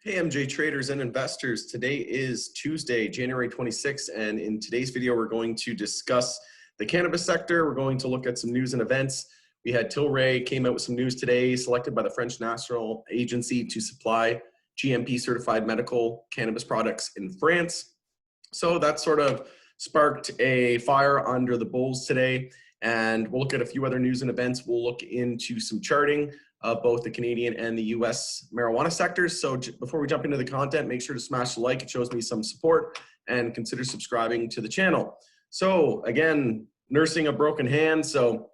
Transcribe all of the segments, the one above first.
Hey MJ traders and investors, today is Tuesday, January 26th, and in today's video we're going to discuss the cannabis sector. We're going to look at some news and events. We had Tilray came out with some news today, selected by the French National Agency to supply GMP-certified medical cannabis products in France. So that sort of sparked a fire under the bulls today, and we'll look at a few other news and events. We'll look into some charting of both the Canadian and the US marijuana sectors. So before we jump into the content, make sure to smash the like. It shows me some support, and consider subscribing to the channel. So again, nursing a broken hand, so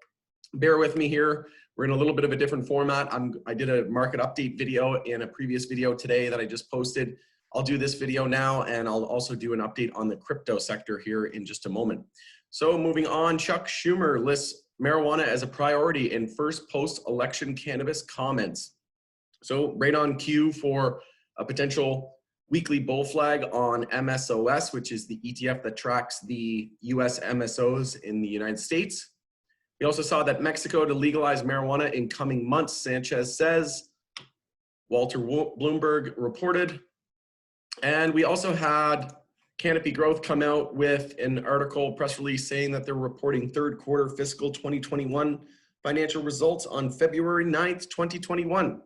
bear with me here. We're in a little bit of a different format. I did a market update video in a previous video today that I just posted. I'll do this video now, and I'll also do an update on the crypto sector here in just a moment. So moving on, Chuck Schumer lists marijuana as a priority in first post-election cannabis comments. So right on cue for a potential weekly bull flag on MSOS, which is the ETF that tracks the US MSOs in the United States. We also saw that Mexico to legalize marijuana in coming months, Sanchez says. Walter Bloomberg reported. And we also had Canopy Growth come out with an article, press release, saying that they're reporting third quarter fiscal 2021 financial results on February 9th, 2021.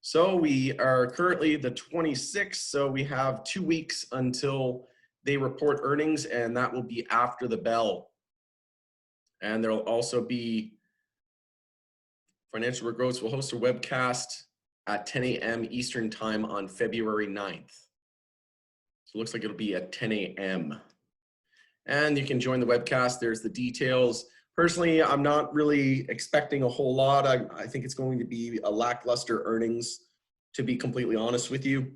So we are currently the 26th, so we have 2 weeks until they report earnings, and that will be after the bell. And there'll also be Financial Growth will host a webcast at 10 a.m. Eastern time on February 9th. So it looks like it'll be at 10 a.m. And you can join the webcast. There's the details. Personally, I'm not really expecting a whole lot. I think it's going to be a lackluster earnings, to be completely honest with you.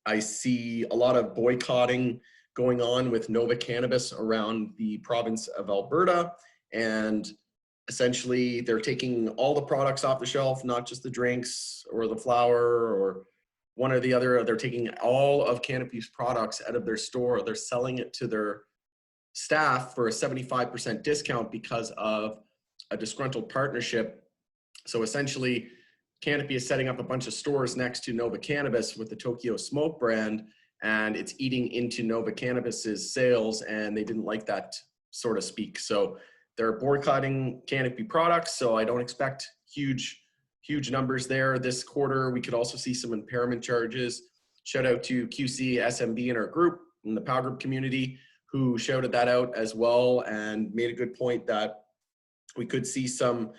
I see a lot of boycotting going on with Nova Cannabis around the province of Alberta. And essentially, they're taking all the products off the shelf, not just the drinks or the flour or one or the other. They're taking all of Canopy's products out of their store. They're selling it to their staff for a 75% discount because of a disgruntled partnership. So essentially, Canopy is setting up a bunch of stores next to Nova Cannabis with the Tokyo Smoke brand, and it's eating into Nova Cannabis's sales, and they didn't like that, so to speak. So they're boycotting Canopy products, so I don't expect huge numbers there this quarter. We could also see some impairment charges. Shout out to QC, SMB in our group, in the Power Group community, who shouted that out as well and made a good point that we could see some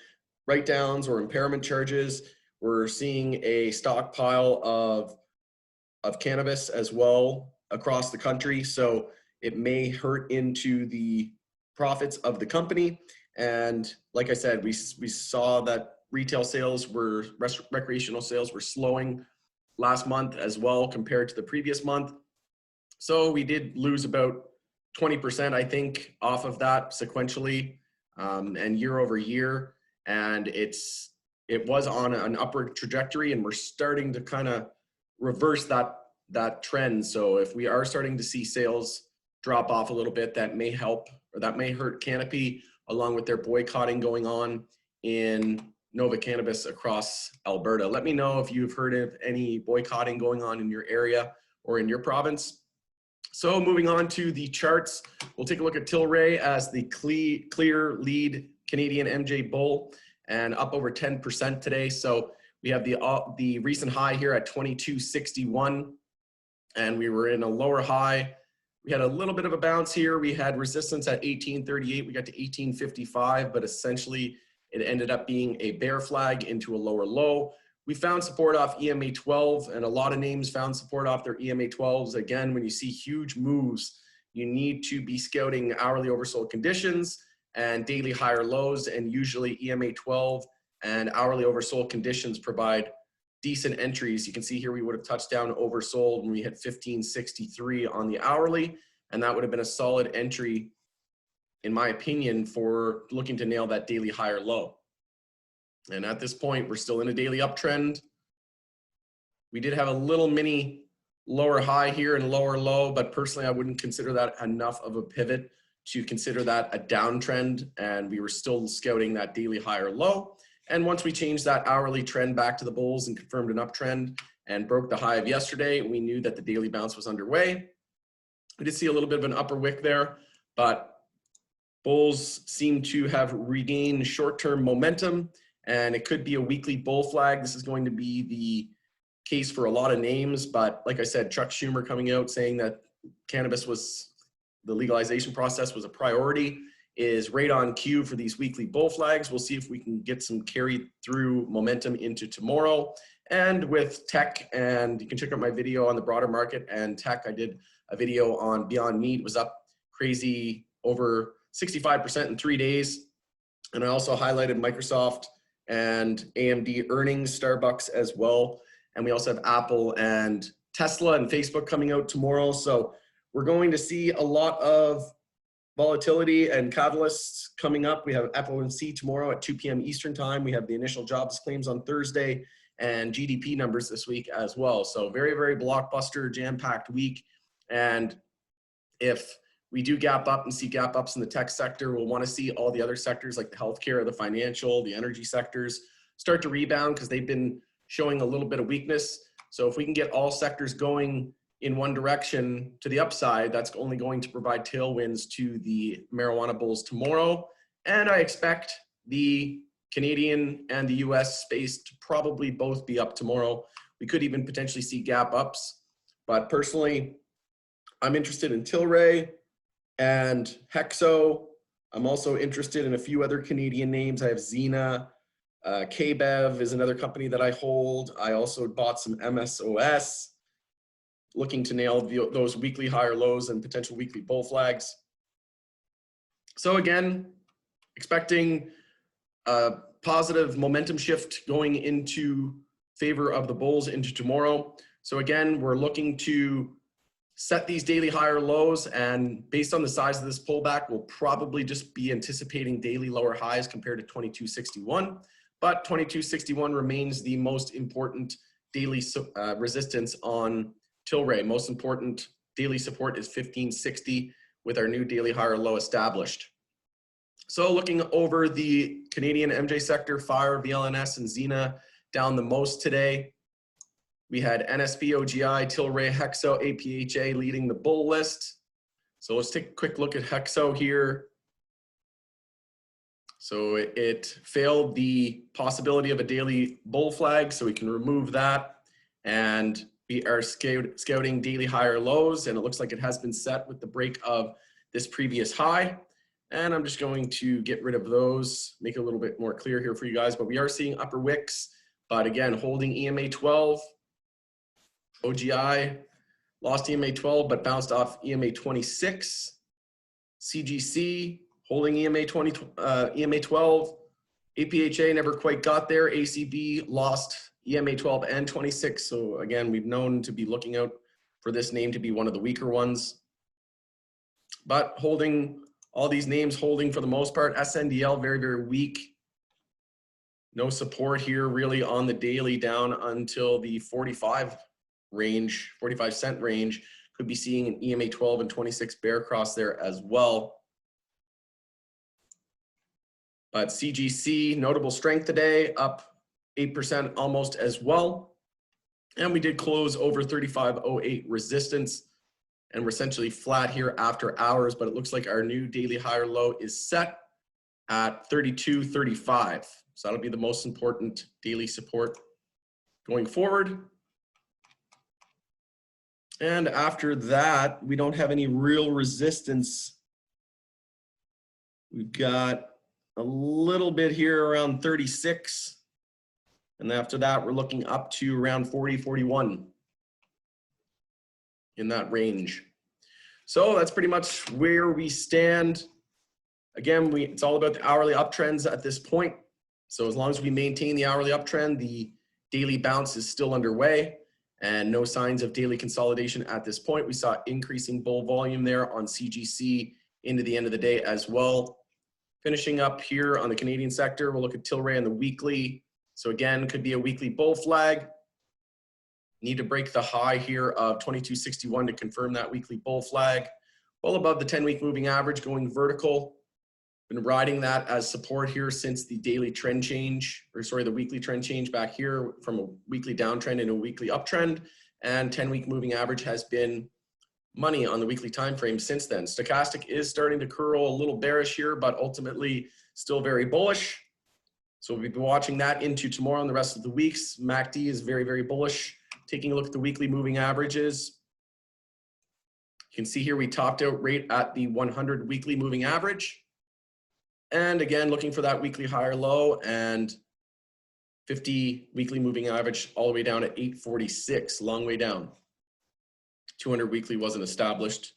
write-downs or impairment charges. We're seeing a stockpile of cannabis as well across the country, so it may hurt into the profits of the company. And like I said, we saw that retail sales were, recreational sales were slowing last month as well compared to the previous month. So we did lose about 20%, I think, off of that sequentially and year over year. And it was on an upward trajectory, and we're starting to kind of reverse that trend. So if we are starting to see sales drop off a little bit, that may help, or that may hurt Canopy, along with their boycotting going on in Nova Cannabis across Alberta. Let me know if you've heard of any boycotting going on in your area or in your province. So moving on to the charts, we'll take a look at Tilray as the clear lead Canadian MJ bull, and up over 10% today. So we have the recent high here at 22.61, and we were in a lower high. We had a little bit of a bounce here. We had resistance at 18.38. We got to 18.55, but essentially it ended up being a bear flag into a lower low. We found support off EMA 12, and a lot of names found support off their EMA 12s. Again, when you see huge moves, you need to be scouting hourly oversold conditions and daily higher lows, and usually EMA 12 and hourly oversold conditions provide decent entries. You can see here we would have touched down oversold when we hit 15.63 on the hourly, and that would have been a solid entry, in my opinion, for looking to nail that daily higher low. And at this point, we're still in a daily uptrend. We did have a little mini lower high here and lower low, but personally, I wouldn't consider that enough of a pivot to consider that a downtrend, and we were still scouting that daily higher low. And once we changed that hourly trend back to the bulls and confirmed an uptrend, and broke the high of yesterday. We knew that the daily bounce was underway. We did see a little bit of an upper wick there, but bulls seem to have regained short-term momentum, and it could be a weekly bull flag. This is going to be the case for a lot of names, but like I said, Chuck Schumer coming out saying that cannabis was, the legalization process was a priority, is right on cue for these weekly bull flags. We'll see if we can get some carry through momentum into tomorrow. And with tech, and you can check out my video on the broader market and tech. I did a video on Beyond Meat. It was up crazy over 65% in 3 days. And I also highlighted Microsoft and AMD earnings, Starbucks as well. And we also have Apple and Tesla and Facebook coming out tomorrow. So we're going to see a lot of volatility and catalysts coming up. We have FOMC tomorrow at 2 p.m. Eastern time. We have the initial jobs claims on Thursday and GDP numbers this week as well. So very, very blockbuster, jam-packed week. And if we do gap up and see gap ups in the tech sector, we'll want to see all the other sectors like the healthcare, the financial, the energy sectors start to rebound because they've been showing a little bit of weakness. So if we can get all sectors going in one direction to the upside, that's only going to provide tailwinds to the marijuana bulls tomorrow. And I expect the Canadian and the US space to probably both be up tomorrow. We could even potentially see gap ups, but personally, I'm interested in Tilray and Hexo. I'm also interested in a few other Canadian names. I have Zena, KBev is another company that I hold. I also bought some MSOS, looking to nail those weekly higher lows and potential weekly bull flags. So again, expecting a positive momentum shift going into favor of the bulls into tomorrow. So again, we're looking to set these daily higher lows, and based on the size of this pullback, we'll probably just be anticipating daily lower highs compared to 2261. But 2261 remains the most important daily resistance on Tilray. Most important daily support is 1560 with our new daily higher low established. So looking over the Canadian MJ sector, Fire, VLNS, and Zena down the most today. We had NSP, OGI, Tilray, Hexo, APHA leading the bull list. So let's take a quick look at Hexo here. So it failed the possibility of a daily bull flag, so we can remove that. And we are scouting daily higher lows, and it looks like it has been set with the break of this previous high. And I'm just going to get rid of those, make it a little bit more clear here for you guys. But we are seeing upper wicks, but again, holding EMA 12. OGI lost EMA 12, but bounced off EMA 26. CGC holding EMA 12. APHA never quite got there. ACB lost EMA 12 and 26. So again, we've known to be looking out for this name to be one of the weaker ones. But holding all these names, holding for the most part. SNDL very, very weak. No support here really on the daily, down until the 45 range, 45-cent range. Could be seeing an EMA 12 and 26 bear cross there as well. But CGC, notable strength today, up 8% almost as well. And we did close over 35.08 resistance, and we're essentially flat here after hours, but it looks like our new daily higher low is set at 32.35. So that'll be the most important daily support going forward. And after that, we don't have any real resistance. We've got a little bit here around 36. And after that, we're looking up to around 40, 41 in that range. So that's pretty much where we stand. Again, it's all about the hourly uptrends at this point. So as long as we maintain the hourly uptrend, the daily bounce is still underway and no signs of daily consolidation at this point. We saw increasing bull volume there on CGC into the end of the day as well. Finishing up here on the Canadian sector, we'll look at Tilray on the weekly. So again, could be a weekly bull flag. Need to break the high here of 2261 to confirm that weekly bull flag. Well above the 10-week moving average, going vertical Been riding that as support here since the daily trend change, or sorry, the weekly trend change back here from a weekly downtrend into a weekly uptrend. And 10-week moving average has been money on the weekly time frame since then. Stochastic is starting to curl a little bearish here, but ultimately still very bullish. So we'll be watching that into tomorrow and the rest of the weeks. MACD is very, very bullish. Taking a look at the weekly moving averages, you can see here we topped out right at the 100 weekly moving average. And again, looking for that weekly higher low, and 50 weekly moving average all the way down at 846, long way down. 200 weekly wasn't established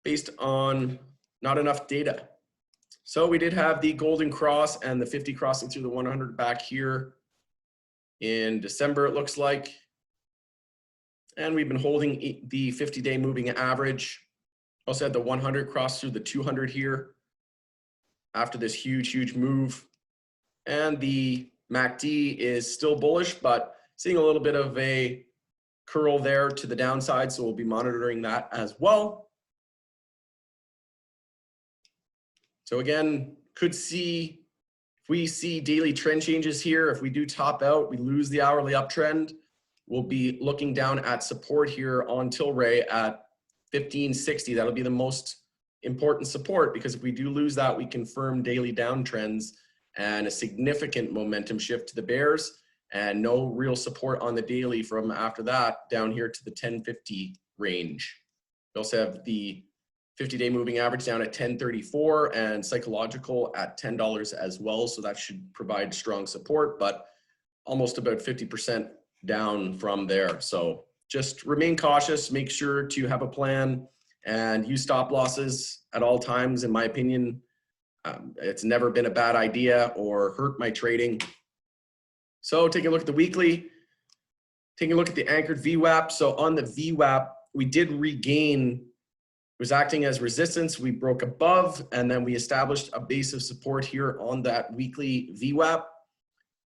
based on not enough data. So we did have the golden cross and the 50 crossing through the 100 back here in December, it looks like. And we've been holding the 50-day moving average. Also had the 100 cross through the 200 here after this huge move. And the MACD is still bullish, but seeing a little bit of a curl there to the downside. So we'll be monitoring that as well. So again, could see, if we see daily trend changes here, if we do top out, we lose the hourly uptrend, we'll be looking down at support here on Tilray at 1560. That'll be the most important support, because if we do lose that, we confirm daily downtrends and a significant momentum shift to the bears, and no real support on the daily from after that down here to the 1050 range. We also have the 50-day moving average down at 1034 and psychological at $10 as well. So that should provide strong support, but almost about 50% down from there. So just remain cautious, make sure to have a plan and use stop losses at all times. In my opinion, it's never been a bad idea or hurt my trading. So taking a look at the weekly, taking a look at the anchored VWAP. So on the VWAP, we did regain, it was acting as resistance. We broke above, and then we established a base of support here on that weekly VWAP.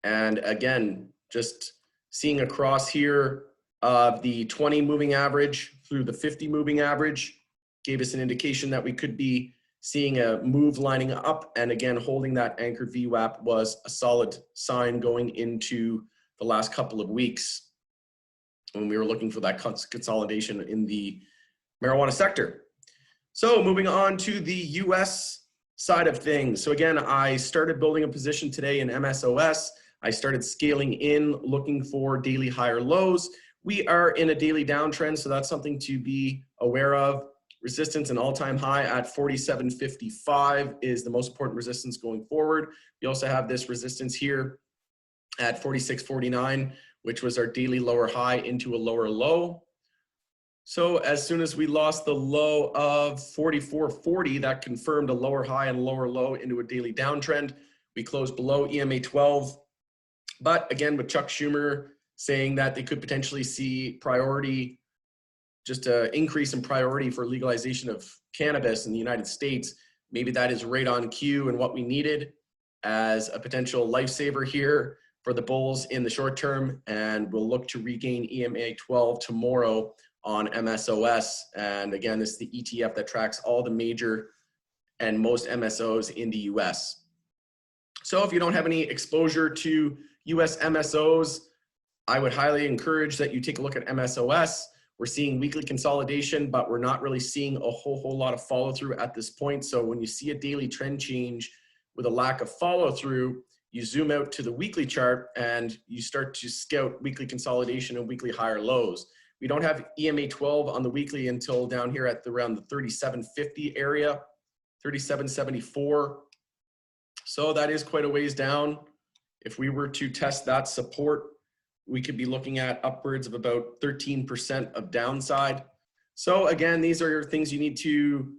And again, just seeing across here of the 20 moving average through the 50 moving average gave us an indication that we could be seeing a move lining up, and again, holding that anchored VWAP was a solid sign going into the last couple of weeks when we were looking for that consolidation in the marijuana sector. So moving on to the US side of things. So again, I started building a position today in MSOS. I started scaling in, looking for daily higher lows. We are in a daily downtrend, so that's something to be aware of. Resistance, an all-time high at 47.55 is the most important resistance going forward. We also have this resistance here at 46.49, which was our daily lower high into a lower low. So as soon as we lost the low of 44.40, that confirmed a lower high and lower low into a daily downtrend. We closed below EMA 12. But again, with Chuck Schumer saying that they could potentially see priority, just an increase in priority for legalization of cannabis in the United States, maybe that is right on cue and what we needed as a potential lifesaver here for the bulls in the short term. And we'll look to regain EMA 12 tomorrow on MSOS. And again, this is the ETF that tracks all the major and most MSOs in the US. So if you don't have any exposure to US MSOs, I would highly encourage that you take a look at MSOS. We're seeing weekly consolidation, but we're not really seeing a whole lot of follow through at this point. So when you see a daily trend change with a lack of follow through, you zoom out to the weekly chart and you start to scout weekly consolidation and weekly higher lows. We don't have EMA 12 on the weekly until down here at around the 37.50 area, 37.74. So that is quite a ways down. If we were to test that support, we could be looking at upwards of about 13% of downside. So again, these are things you need to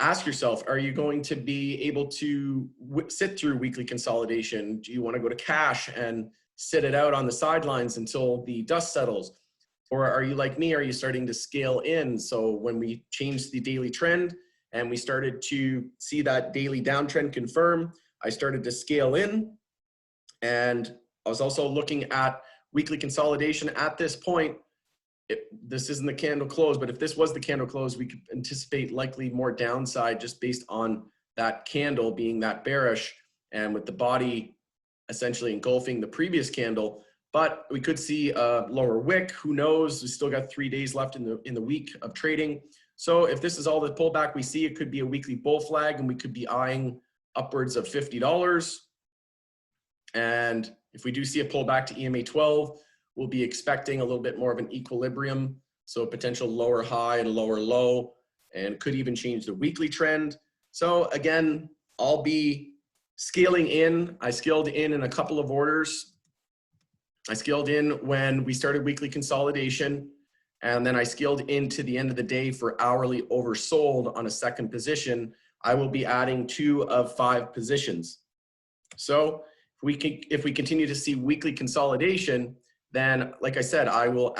ask yourself. Are you going to be able to sit through weekly consolidation? Do you want to go to cash and sit it out on the sidelines until the dust settles? Or are you like me? Are you starting to scale in? So when we changed the daily trend and we started to see that daily downtrend confirm, I started to scale in. And I was also looking at weekly consolidation at this point. This isn't the candle close, but if this was the candle close, we could anticipate likely more downside just based on that candle being that bearish, and with the body essentially engulfing the previous candle. But we could see a lower wick. Who knows? We still got 3 days left in the week of trading. So if this is all the pullback we see, it could be a weekly bull flag, and we could be eyeing upwards of $50. And if we do see a pullback to EMA 12, we'll be expecting a little bit more of an equilibrium. So a potential lower high and lower low, and could even change the weekly trend. So again, I'll be scaling in. I scaled in a couple of orders. I scaled in when we started weekly consolidation, and then I scaled into the end of the day for hourly oversold on a second position. I will be adding 2 of 5 positions. So if we continue to see weekly consolidation, then like I said, I will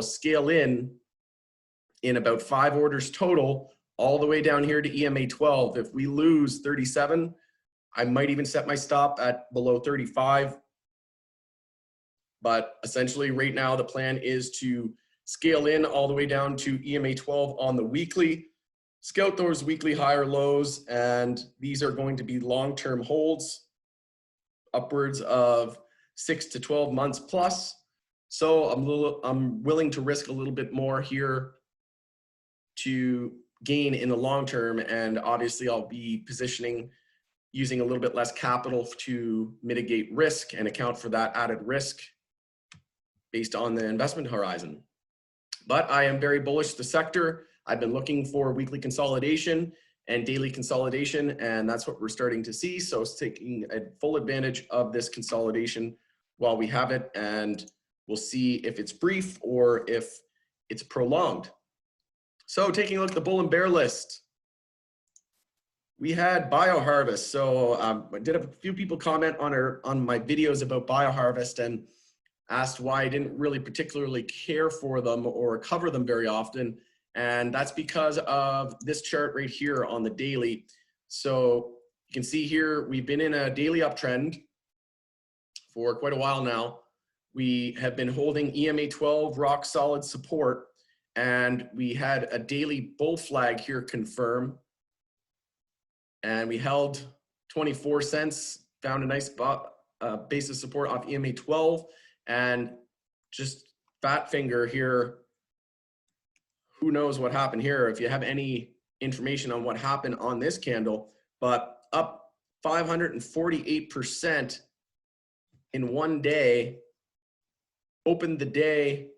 scale in about 5 orders total, all the way down here to EMA 12. If we lose 37, I might even set my stop at below 35. But essentially right now, the plan is to scale in all the way down to EMA 12 on the weekly, scout those weekly higher lows, and these are going to be long-term holds, upwards of 6 to 12 months plus. So I'm willing to risk a little bit more here to gain in the long term, and obviously I'll be positioning using a little bit less capital to mitigate risk and account for that added risk based on the investment horizon. But I am very bullish the sector. I've been looking for weekly consolidation and daily consolidation, and that's what we're starting to see. So it's taking a full advantage of this consolidation while we have it, and we'll see if it's brief or if it's prolonged. So taking a look at the bull and bear list, we had BioHarvest. So I did have a few people comment on my videos about BioHarvest and asked why I didn't really particularly care for them or cover them very often. And that's because of this chart right here on the daily. So you can see here, we've been in a daily uptrend for quite a while now. We have been holding EMA 12 rock solid support, and we had a daily bull flag here confirm. And we held 24 cents, found a nice base of support off EMA 12, and just fat finger here. Who knows what happened here? If you have any information on what happened on this candle, but up 548% in one day, opened the day,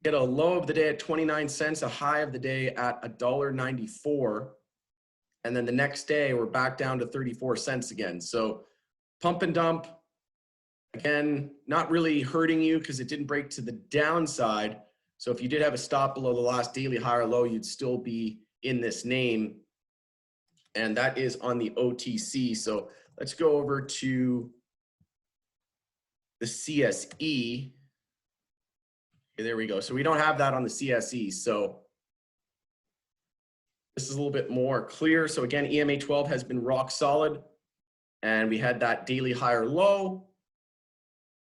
get a low of the day at 29 cents, a high of the day at $1.94. And then the next day, we're back down to 34 cents again. So pump and dump, again, not really hurting you because it didn't break to the downside. So if you did have a stop below the last daily high or low, you'd still be in this name. And that is on the OTC. So let's go over to the CSE. Okay, there we go. So we don't have that on the CSE. So this is a little bit more clear. So again, EMA 12 has been rock solid, and we had that daily higher low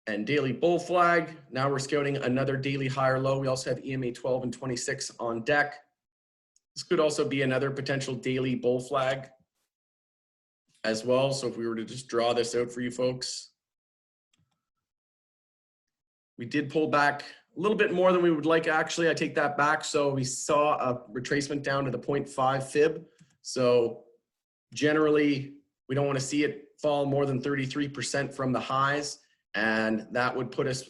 and daily bull flag. Now we're scouting another daily higher low. We also have EMA 12 and 26 on deck. This could also be another potential daily bull flag as well. So if we were to just draw this out for you folks, we did pull back a little bit more than we would like. Actually, I take that back. So we saw a retracement down to the 0.5 fib. So generally, we don't want to see it fall more than 33% from the highs. And that would put us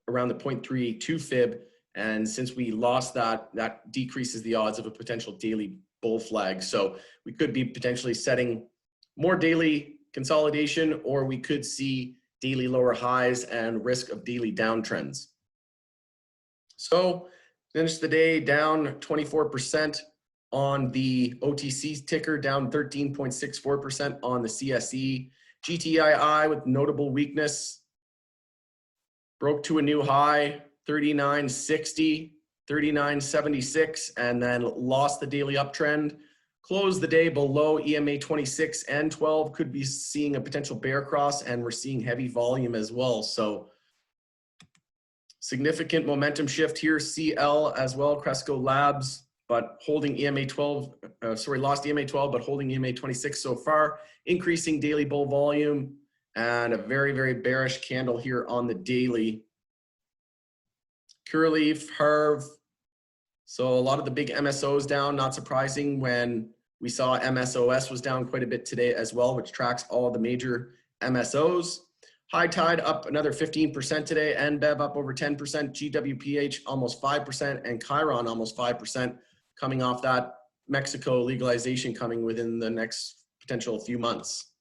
around the 0.382 fib. And since we lost that, that decreases the odds of a potential daily bull flag. So we could be potentially setting more daily consolidation, or we could see daily lower highs and risk of daily downtrends. So finish the day down 24% on the OTC ticker, down 13.64% on the CSE. GTII with notable weakness, broke to a new high, 39.60, 39.76, and then lost the daily uptrend. Closed the day below EMA 26 and 12, could be seeing a potential bear cross, and we're seeing heavy volume as well. So significant momentum shift here, CL as well, Cresco Labs but holding EMA 12, lost EMA 12, but holding EMA 26 so far, increasing daily bull volume, and a very, very bearish candle here on the daily. Curaleaf, Harv. So a lot of the big MSOs down, not surprising when we saw MSOS was down quite a bit today as well, which tracks all of the major MSOs. High Tide up another 15% today, NBEV up over 10%, GWPH almost 5%, and Chiron almost 5%, coming off that Mexico legalization coming within the next potential few months.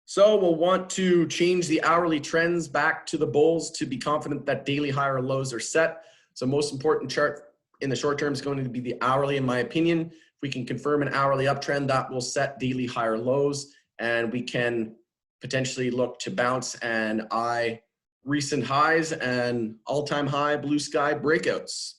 So we'll want to change the hourly trends back to the bulls to be confident that daily higher lows are set. So most important chart in the short term is going to be the hourly, in my opinion. If we can confirm an hourly uptrend, that will set daily higher lows, and we can potentially look to bounce and eye recent highs and all-time high blue sky breakouts.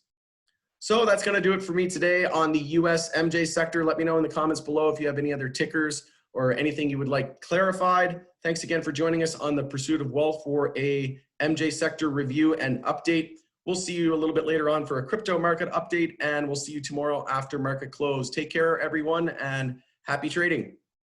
So that's going to do it for me today on the US MJ sector. Let me know in the comments below if you have any other tickers or anything you would like clarified. Thanks again for joining us on the Pursuit of Wealth for a MJ sector review and update. We'll see you a little bit later on for a crypto market update, and we'll see you tomorrow after market close. Take care, everyone, and happy trading.